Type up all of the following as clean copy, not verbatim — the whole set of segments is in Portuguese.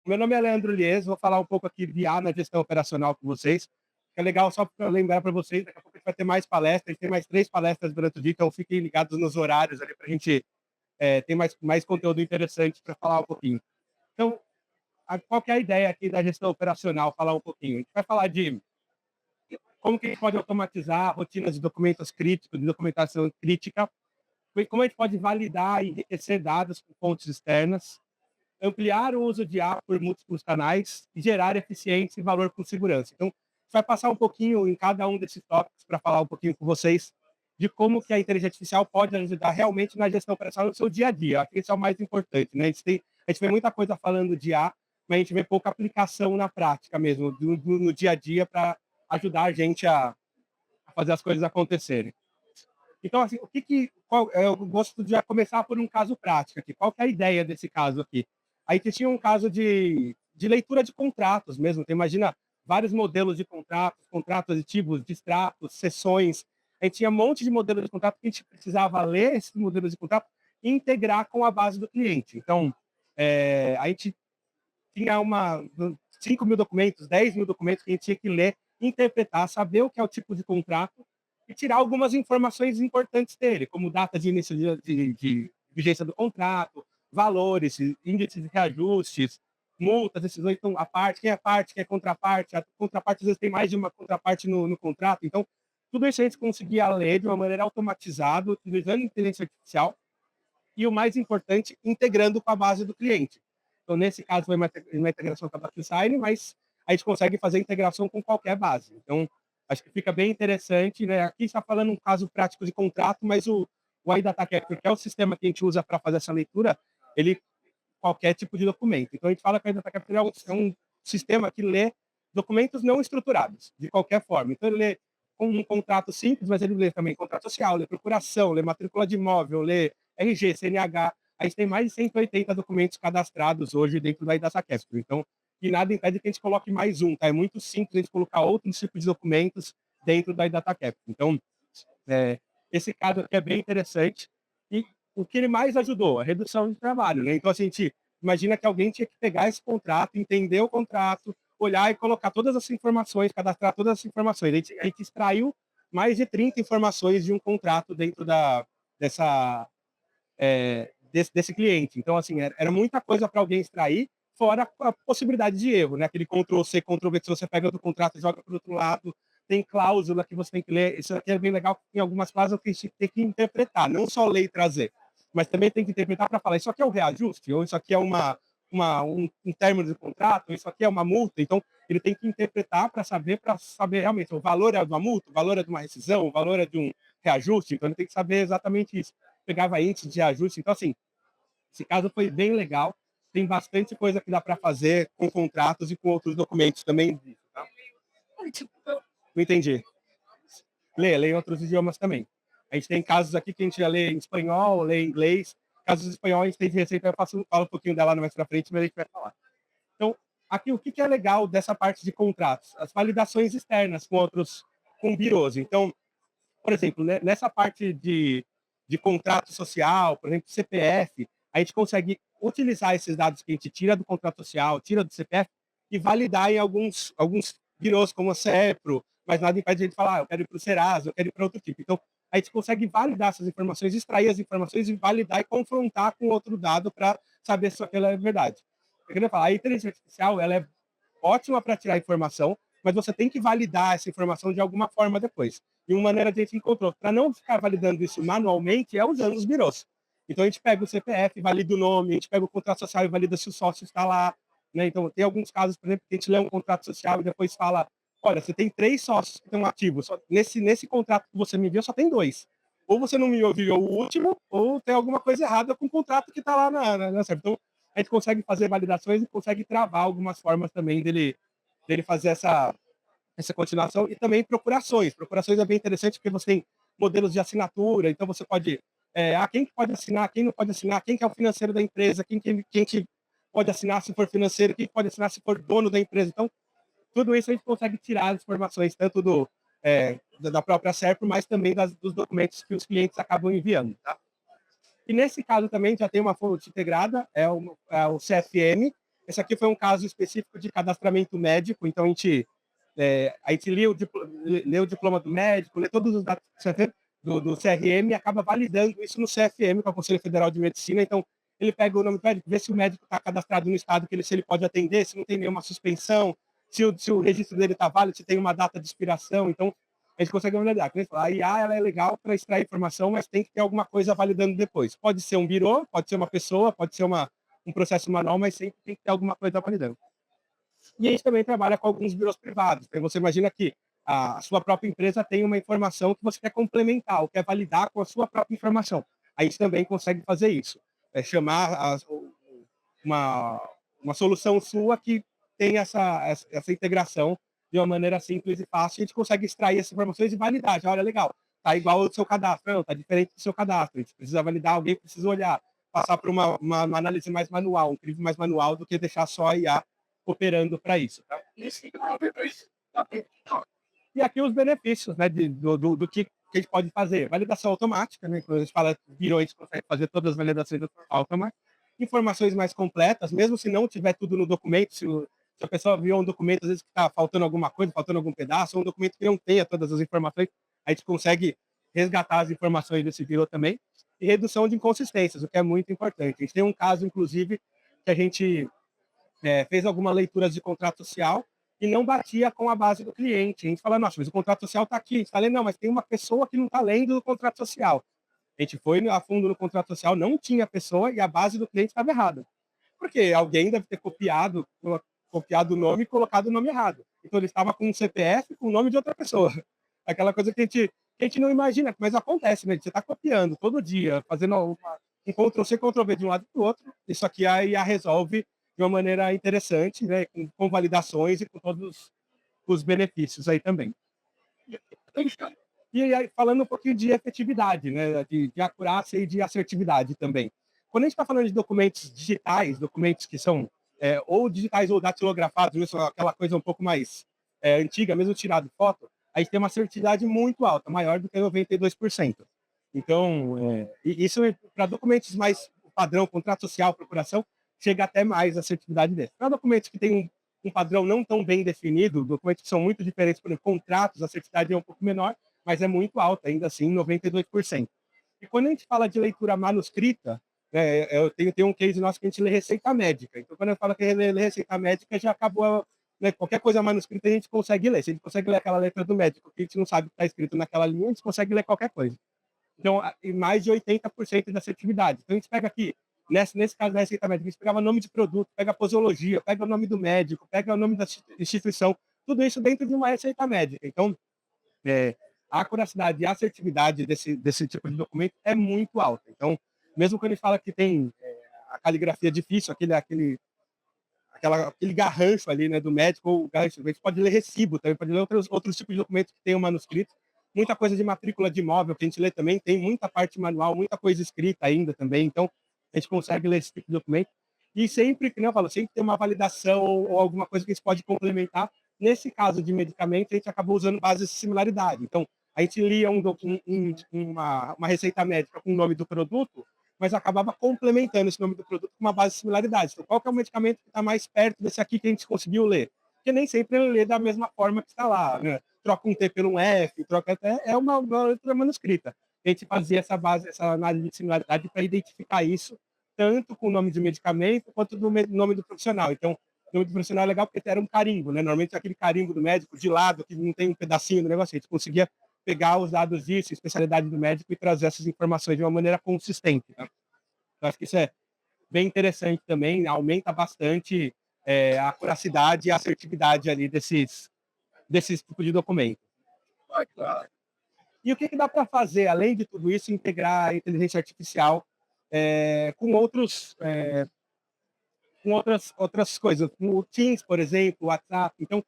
Meu nome é Leandro Lies, vou falar um pouco aqui de IA na gestão operacional com vocês. É legal só para lembrar para vocês, daqui a pouco a gente vai ter mais palestras, a gente tem mais 3 palestras durante o dia, então fiquem ligados nos horários ali para a gente ter mais conteúdo interessante para falar um pouquinho. Então, qual que é a ideia aqui da gestão operacional? Falar um pouquinho. A gente vai falar de como que a gente pode automatizar rotinas de documentos críticos, de documentação crítica, como a gente pode validar e enriquecer dados com fontes externas, ampliar o uso de IA por múltiplos canais e gerar eficiência e valor com segurança. Então, a gente vai passar um pouquinho em cada um desses tópicos para falar um pouquinho com vocês de como que a inteligência artificial pode ajudar realmente na gestão operacional do seu dia a dia. Acho que esse é o mais importante, né? A gente vê muita coisa falando de IA, mas a gente vê pouca aplicação na prática mesmo, no dia a dia, para ajudar a gente a fazer as coisas acontecerem. Então, assim, eu gosto de já começar por um caso prático aqui. Qual que é a ideia desse caso aqui? Aí você tinha um caso de leitura de contratos mesmo. Você imagina vários modelos de contratos, contratos aditivos, distratos, sessões. A gente tinha um monte de modelos de contrato que a gente precisava ler esses modelos de contrato e integrar com a base do cliente. Então, a gente tinha 5 mil documentos, 10 mil documentos que a gente tinha que ler, interpretar, saber o que é o tipo de contrato e tirar algumas informações importantes dele, como data de início de vigência do contrato, valores, índices de reajustes, multas, decisões, então a parte, quem é contraparte, a contraparte às vezes tem mais de uma contraparte no contrato, então tudo isso a gente conseguia ler de uma maneira automatizada, utilizando inteligência artificial, e o mais importante, integrando com a base do cliente. Então, nesse caso, foi uma integração com a DocuSign, mas a gente consegue fazer integração com qualquer base. Então, acho que fica bem interessante, né? Aqui está falando um caso prático de contrato, mas o iData Capture, que é o sistema que a gente usa para fazer essa leitura, ele qualquer tipo de documento. Então, a gente fala que o iData Capture é um sistema que lê documentos não estruturados, de qualquer forma. Então, ele lê um contrato simples, mas ele lê também contrato social, lê procuração, lê matrícula de imóvel, lê RG, CNH. A gente tem mais de 180 documentos cadastrados hoje dentro da Data Capture. Então, e nada impede que a gente coloque mais um, tá? É muito simples a gente colocar outros tipos de documentos dentro da Data Capture. Então, esse caso aqui é bem interessante. E o que ele mais ajudou? A redução de trabalho, né? Então, assim, a gente imagina que alguém tinha que pegar esse contrato, entender o contrato, olhar e colocar todas as informações, cadastrar todas as informações. A gente extraiu mais de 30 informações de um contrato dentro dessa, desse cliente. Então, assim, era muita coisa para alguém extrair, fora a possibilidade de erro, né? Aquele Ctrl-C, Ctrl-V, que se você pega do contrato e joga para o outro lado, tem cláusula que você tem que ler. Isso aqui é bem legal, em algumas cláusulas que a gente tem que interpretar, não só ler e trazer, mas também tem que interpretar para falar, isso aqui é um reajuste, ou isso aqui é um término de contrato, ou isso aqui é uma multa. Então, ele tem que interpretar para saber realmente o valor é de uma multa, o valor é de uma rescisão, o valor é de um reajuste. Então, ele tem que saber exatamente isso. Pegava índice de ajuste. Então, assim, esse caso foi bem legal. Tem bastante coisa que dá para fazer com contratos e com outros documentos também. Tá? Não entendi. Lê em outros idiomas também. A gente tem casos aqui que a gente já lê em espanhol, lê em inglês. Casos em espanhol a gente tem de receita, eu falo um pouquinho dela mais para frente, mas a gente vai falar. Então, aqui o que é legal dessa parte de contratos? As validações externas com birôs. Então, por exemplo, né, nessa parte de contrato social, por exemplo, CPF, a gente consegue utilizar esses dados que a gente tira do contrato social, tira do CPF, e validar em alguns birôs, como a CEPRO, mas nada impede a gente falar, eu quero ir para o Serasa, eu quero ir para outro tipo. Então, a gente consegue validar essas informações, extrair as informações e validar e confrontar com outro dado para saber se aquilo é verdade. Eu queria falar, a inteligência artificial ela é ótima para tirar informação, mas você tem que validar essa informação de alguma forma depois. E uma maneira de a gente encontrou, para não ficar validando isso manualmente, é usando os birôs. Então a gente pega o CPF, valida o nome, a gente pega o contrato social e valida se o sócio está lá. Né? Então tem alguns casos, por exemplo, que a gente lê um contrato social e depois fala: olha, você tem 3 sócios que estão ativos, nesse contrato que você me enviou só tem 2. Ou você não me enviou o último, ou tem alguma coisa errada com o contrato que está lá na Então a gente consegue fazer validações e consegue travar algumas formas também dele fazer essa continuação e também procurações. Procurações é bem interessante porque você tem modelos de assinatura, então você pode. Quem que pode assinar, quem não pode assinar, quem que é o financeiro da empresa, quem que pode assinar se for financeiro, quem pode assinar se for dono da empresa. Então, tudo isso a gente consegue tirar as informações, tanto da própria SERPRO, mas também dos documentos que os clientes acabam enviando. Tá? E nesse caso também já tem uma fonte integrada, é o CFM, Esse aqui foi um caso específico de cadastramento médico, então a gente lê o diploma do médico, lê todos os dados do CRM e acaba validando isso no CFM, que é o Conselho Federal de Medicina. Então, ele pega o nome do médico, vê se o médico está cadastrado no estado que se ele pode atender, se não tem nenhuma suspensão, se o registro dele está válido, se tem uma data de expiração. Então, a gente consegue validar. A IA ela é legal para extrair informação, mas tem que ter alguma coisa validando depois. Pode ser um birô, pode ser uma pessoa, pode ser um processo manual, mas sempre tem que ter alguma coisa validando. E a gente também trabalha com alguns birôs privados. Então, você imagina que a sua própria empresa tem uma informação que você quer complementar, ou quer validar com a sua própria informação. A gente também consegue fazer isso. É chamar uma, uma solução sua que tem essa integração de uma maneira simples e fácil. A gente consegue extrair essas informações e validar. Já, olha, legal, tá igual ao seu cadastro, não, tá diferente do seu cadastro. A gente precisa validar, alguém precisa olhar, passar por uma análise mais manual, um crivo mais manual do que deixar só a IA operando para isso. Tá? E aqui os benefícios, né, do que a gente pode fazer. Validação automática, né, quando a gente fala virou, a gente consegue fazer todas as validações automáticas. Informações mais completas, mesmo se não tiver tudo no documento, se a pessoa viu um documento, às vezes que está faltando alguma coisa, faltando algum pedaço, ou um documento que não tenha todas as informações, a gente consegue resgatar as informações desse virou também. E redução de inconsistências, o que é muito importante. A gente tem um caso, inclusive, que a gente fez algumas leituras de contrato social e não batia com a base do cliente. A gente fala, nossa, mas o contrato social está aqui, está lendo, não, mas tem uma pessoa que não está lendo o contrato social. A gente foi a fundo no contrato social, não tinha pessoa e a base do cliente estava errada. Porque alguém deve ter copiado o nome e colocado o nome errado. Então ele estava com um CPF com o nome de outra pessoa. Aquela coisa que a gente não imagina, mas acontece, né? Você está copiando todo dia, fazendo um Ctrl-C, Ctrl-V de um lado para o outro. Isso aqui a IA resolve de uma maneira interessante, né? Com validações e com todos os benefícios aí também. E aí, falando um pouquinho de efetividade, né? De acurácia e de assertividade também. Quando a gente está falando de documentos digitais, documentos que são ou digitais ou datilografados, isso é aquela coisa um pouco mais antiga, mesmo tirado foto, a gente tem uma assertividade muito alta, maior do que 92%. Então, isso para documentos mais padrão, contrato social, procuração, chega até mais a assertividade desse. Para documentos que têm um padrão não tão bem definido, documentos que são muito diferentes, por exemplo, contratos, a assertividade é um pouco menor, mas é muito alta, ainda assim, 92%. E quando a gente fala de leitura manuscrita, eu tenho um case nosso que a gente lê receita médica. Então, quando eu falo que lê receita médica, já acabou, né, qualquer coisa manuscrita a gente consegue ler. Se a gente consegue ler aquela letra do médico, que a gente não sabe o que está escrito naquela linha, a gente consegue ler qualquer coisa. Então, mais de 80% da assertividade. Então, a gente pega aqui, nesse caso da receita médica, a gente pegava nome de produto, pega a posologia, pega o nome do médico, pega o nome da instituição, tudo isso dentro de uma receita médica. Então, a acuracidade e a assertividade desse tipo de documento é muito alta. Então, mesmo quando ele fala que tem a caligrafia difícil, aquele garrancho ali, né, do médico, ou garrancho, a gente pode ler recibo também, pode ler outros tipos de documentos que tem o manuscrito. Muita coisa de matrícula de imóvel que a gente lê também, tem muita parte manual, muita coisa escrita ainda também, então a gente consegue ler esse tipo de documento. E sempre, que nem eu falo, sempre tem uma validação ou alguma coisa que a gente pode complementar. Nesse caso de medicamento, a gente acabou usando bases de similaridade. Então, a gente lia uma receita médica com o nome do produto, mas acabava complementando esse nome do produto com uma base de similaridade. Então, qual que é o medicamento que está mais perto desse aqui que a gente conseguiu ler? Porque nem sempre ele lê da mesma forma que está lá, né? Troca um T por um F, troca até uma letra manuscrita. A gente fazia essa análise de similaridade para identificar isso, tanto com o nome de medicamento quanto do nome do profissional. Então, o nome do profissional é legal porque era um carimbo, né? Normalmente aquele carimbo do médico de lado, que não tem um pedacinho do negócio, a gente conseguia pegar os dados disso, especialidade do médico e trazer essas informações de uma maneira consistente. Né? Então, acho que isso é bem interessante também, aumenta bastante a acuracidade e a assertividade ali desses tipos de documentos. E o que dá para fazer, além de tudo isso, integrar a inteligência artificial com outras coisas, como o Teams, por exemplo, o WhatsApp. Então,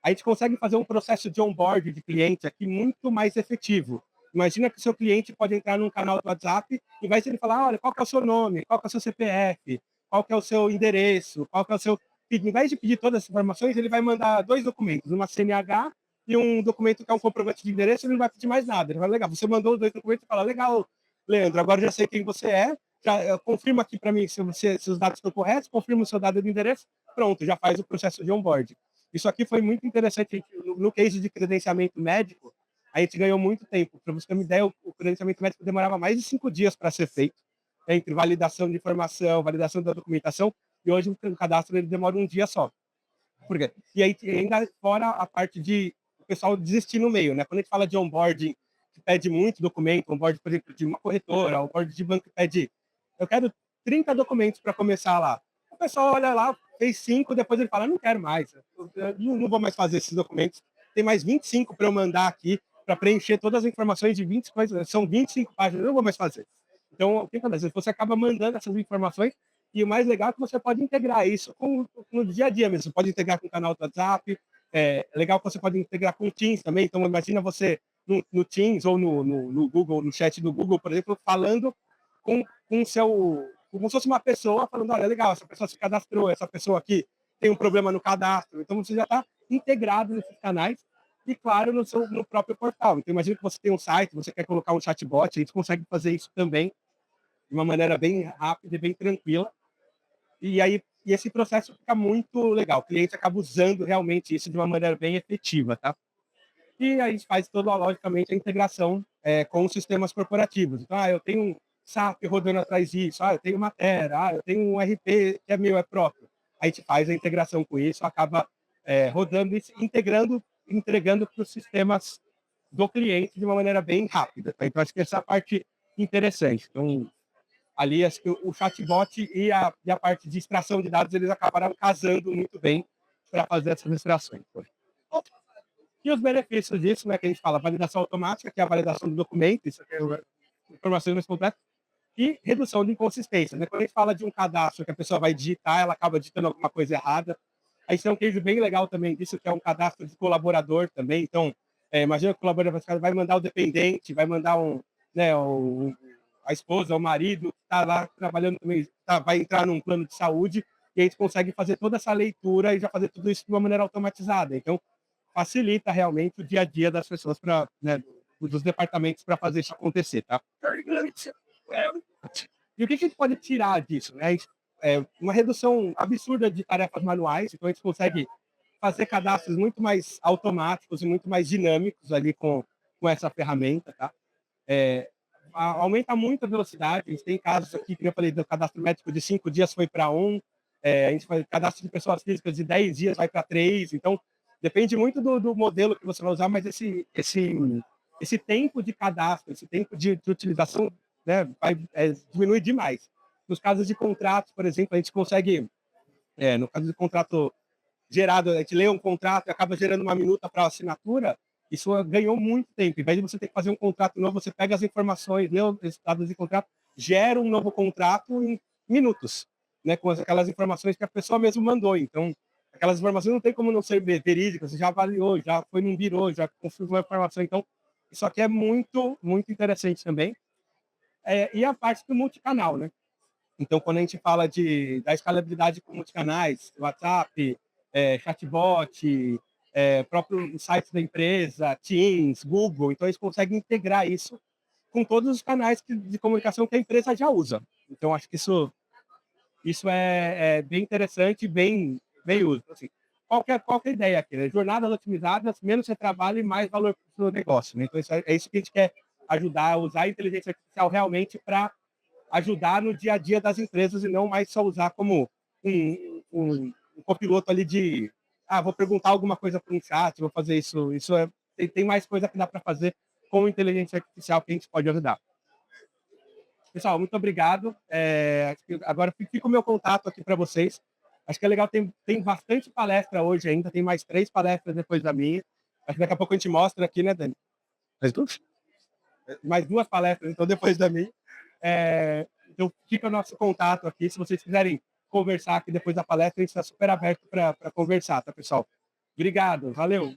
a gente consegue fazer um processo de onboard de cliente aqui muito mais efetivo. Imagina que o seu cliente pode entrar num canal do WhatsApp e vai ele falar, olha, qual que é o seu nome, qual que é o seu CPF, qual que é o seu endereço, qual que é o seu... Em vez de pedir todas as informações, ele vai mandar 2 documentos, uma CNH e um documento que é um comprovante de endereço, ele não vai pedir mais nada. Ele vai, legal, você mandou os 2 documentos e fala, legal, Leandro, agora já sei quem você é, já confirma aqui para mim se os dados estão corretos, confirma o seu dado de endereço, pronto, já faz o processo de onboarding. Isso aqui foi muito interessante. No case de credenciamento médico, a gente ganhou muito tempo. Para você ter uma ideia, o credenciamento médico demorava mais de 5 dias para ser feito, entre validação de informação, validação da documentação, e hoje o cadastro ele demora um dia só. Por quê? E aí, ainda fora a parte de o pessoal desistir no meio, né? Quando a gente fala de onboarding, que pede muito documento, onboarding, por exemplo, de uma corretora, onboarding de banco que pede, eu quero 30 documentos para começar lá. O pessoal olha lá, fez 5, depois ele fala, não quero mais, eu não vou mais fazer esses documentos. Tem mais 25 para eu mandar aqui, para preencher todas as informações de 20 coisas, são 25 páginas, eu não vou mais fazer. Então, o que acontece? Você acaba mandando essas informações e o mais legal é que você pode integrar isso no dia a dia mesmo. Você pode integrar com o canal do WhatsApp. É legal que você pode integrar com o Teams também. Então, imagina você no Teams ou no Google, no chat do Google, por exemplo, falando com seu. Como se fosse uma pessoa falando: olha, legal, essa pessoa se cadastrou, essa pessoa aqui tem um problema no cadastro. Então, você já está integrado nesses canais e, claro, no próprio portal. Então, imagina que você tem um site, você quer colocar um chatbot, a gente consegue fazer isso também de uma maneira bem rápida e bem tranquila. E aí esse processo fica muito legal. O cliente acaba usando realmente isso de uma maneira bem efetiva, tá? E aí a gente faz toda, logicamente, a integração com os sistemas corporativos. Então, eu tenho um SAP rodando atrás disso, eu tenho Matera, eu tenho um RP que é meu, é próprio. A gente faz a integração com isso, acaba rodando e integrando, entregando para os sistemas do cliente de uma maneira bem rápida. Tá? Então, acho que essa é a parte interessante. Então, ali acho que o chatbot e a parte de extração de dados eles acabaram casando muito bem para fazer essas extrações. E os benefícios disso, né, que a gente fala, validação automática, que é a validação do documento, isso aqui é informações mais completas, e redução de inconsistência. Né? Quando a gente fala de um cadastro que a pessoa vai digitar, ela acaba digitando alguma coisa errada. Aí tem um case bem legal também disso, que é um cadastro de colaborador também. Então, imagina que o colaborador vai mandar o dependente, vai mandar né, a esposa, o marido, está lá trabalhando também, vai entrar num plano de saúde, e a gente consegue fazer toda essa leitura e já fazer tudo isso de uma maneira automatizada. Então, facilita realmente o dia a dia das pessoas, né, dos departamentos para fazer isso acontecer, tá? E o que a gente pode tirar disso? Né? Uma redução absurda de tarefas manuais, então a gente consegue fazer cadastros muito mais automáticos e muito mais dinâmicos ali com essa ferramenta, tá? Aumenta muito a velocidade. A gente tem casos aqui, que eu falei, do cadastro médico de 5 dias foi para 1, a gente faz cadastro de pessoas físicas de 10 dias vai para 3, então depende muito do modelo que você vai usar, mas esse tempo de cadastro, esse tempo de utilização, né, diminui demais. Nos casos de contratos, por exemplo, a gente consegue, no caso de contrato gerado, a gente lê um contrato e acaba gerando uma minuta para assinatura, isso ganhou muito tempo. Em vez de você ter que fazer um contrato novo, você pega as informações, lê os estados de contrato, gera um novo contrato em minutos, né, com aquelas informações que a pessoa mesmo mandou. Então, aquelas informações não tem como não ser verídicas, você já avaliou, já foi num birô, já confirmou a informação. Então, isso aqui é muito, muito interessante também. E a parte do multicanal, né? Então, quando a gente fala da escalabilidade com multicanais, WhatsApp, chatbot, próprio site da empresa, Teams, Google, então eles conseguem integrar isso com todos os canais de comunicação que a empresa já usa. Então, acho que isso é bem interessante e bem útil. Assim, qual que é a ideia aqui? Né? Jornadas otimizadas, menos você trabalha e mais valor para o seu negócio. Né? Então, isso que a gente quer ajudar, usar a inteligência artificial realmente para ajudar no dia a dia das empresas e não mais só usar como um copiloto ali de vou perguntar alguma coisa para um chat, vou fazer isso. Tem mais coisa que dá para fazer com inteligência artificial que a gente pode ajudar. Pessoal, muito obrigado. Agora fica o meu contato aqui para vocês. Acho que é legal, tem bastante palestra hoje ainda, tem mais 3 palestras depois da minha. Acho que daqui a pouco a gente mostra aqui, né, Dani? Mais 2 palestras, então, depois da minha. Então, fica o nosso contato aqui. Se vocês quiserem conversar aqui depois da palestra, a gente está super aberto para conversar, tá, pessoal? Obrigado, valeu!